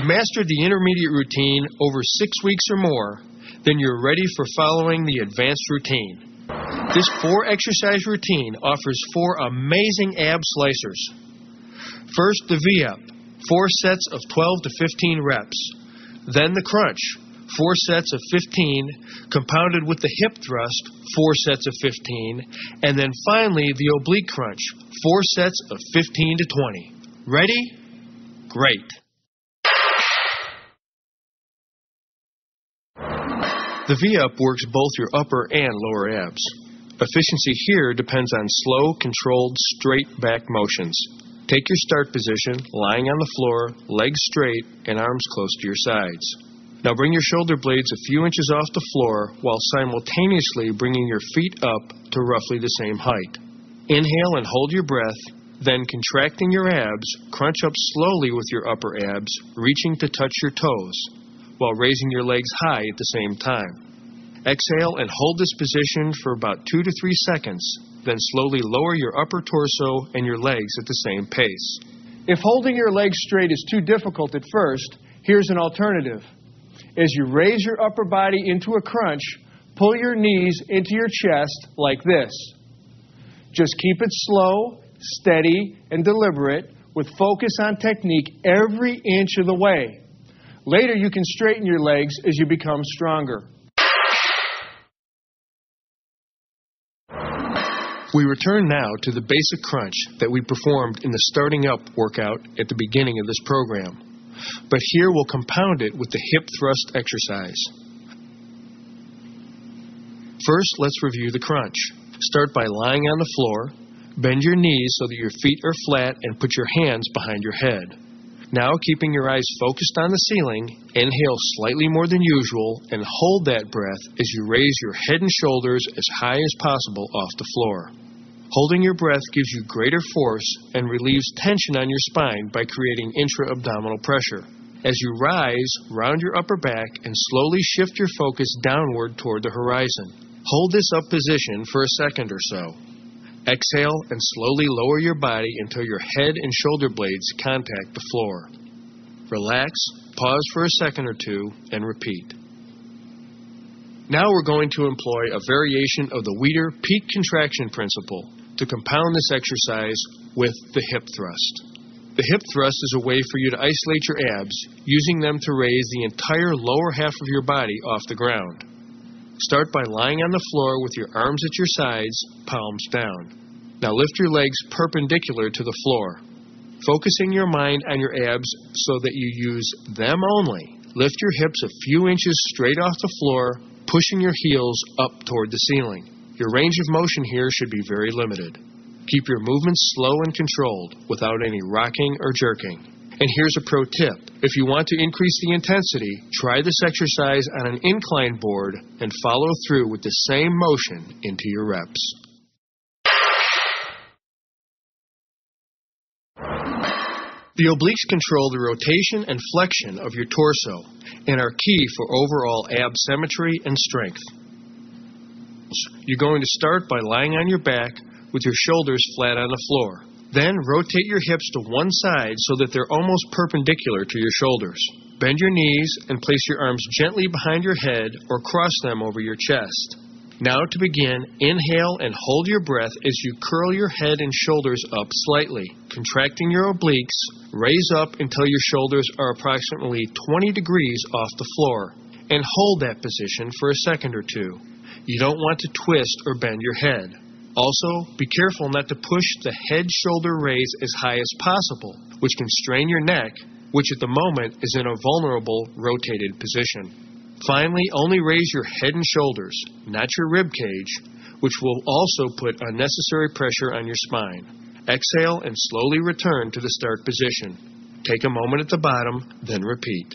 mastered the intermediate routine over 6 weeks or more, then you're ready for following the advanced routine. This 4-exercise routine offers 4 amazing ab slicers. First, the V-up, 4 sets of 12 to 15 reps. Then the crunch, 4 sets of 15, compounded with the hip thrust, 4 sets of 15, and then finally the oblique crunch, 4 sets of 15 to 20. Ready? Great. The V-up works both your upper and lower abs. Efficiency here depends on slow, controlled, straight back motions. Take your start position, lying on the floor, legs straight, and arms close to your sides. Now bring your shoulder blades a few inches off the floor while simultaneously bringing your feet up to roughly the same height. Inhale and hold your breath, then contracting your abs, crunch up slowly with your upper abs, reaching to touch your toes, while raising your legs high at the same time. Exhale and hold this position for about 2 to 3 seconds, then slowly lower your upper torso and your legs at the same pace. If holding your legs straight is too difficult at first, here's an alternative. As you raise your upper body into a crunch, pull your knees into your chest like this. Just keep it slow, steady, and deliberate with focus on technique every inch of the way. Later, you can straighten your legs as you become stronger. We return now to the basic crunch that we performed in the starting up workout at the beginning of this program. But here we'll compound it with the hip thrust exercise. First, let's review the crunch. Start by lying on the floor. Bend your knees so that your feet are flat and put your hands behind your head. Now, keeping your eyes focused on the ceiling, inhale slightly more than usual and hold that breath as you raise your head and shoulders as high as possible off the floor. Holding your breath gives you greater force and relieves tension on your spine by creating intra-abdominal pressure. As you rise, round your upper back and slowly shift your focus downward toward the horizon. Hold this up position for a second or so. Exhale and slowly lower your body until your head and shoulder blades contact the floor. Relax, pause for a second or two, and repeat. Now we're going to employ a variation of the Weider peak contraction principle to compound this exercise with the hip thrust. The hip thrust is a way for you to isolate your abs, using them to raise the entire lower half of your body off the ground. Start by lying on the floor with your arms at your sides, palms down. Now lift your legs perpendicular to the floor. Focusing your mind on your abs so that you use them only. Lift your hips a few inches straight off the floor, pushing your heels up toward the ceiling. Your range of motion here should be very limited. Keep your movements slow and controlled without any rocking or jerking. And here's a pro tip. If you want to increase the intensity, try this exercise on an incline board and follow through with the same motion into your reps. The obliques control the rotation and flexion of your torso and are key for overall ab symmetry and strength. You're going to start by lying on your back with your shoulders flat on the floor. Then rotate your hips to one side so that they're almost perpendicular to your shoulders. Bend your knees and place your arms gently behind your head or cross them over your chest. Now to begin, inhale and hold your breath as you curl your head and shoulders up slightly. Contracting your obliques, raise up until your shoulders are approximately 20 degrees off the floor, and hold that position for a second or two. You don't want to twist or bend your head. Also, be careful not to push the head-shoulder raise as high as possible, which can strain your neck, which at the moment is in a vulnerable rotated position. Finally, only raise your head and shoulders, not your rib cage, which will also put unnecessary pressure on your spine. Exhale and slowly return to the start position. Take a moment at the bottom, then repeat.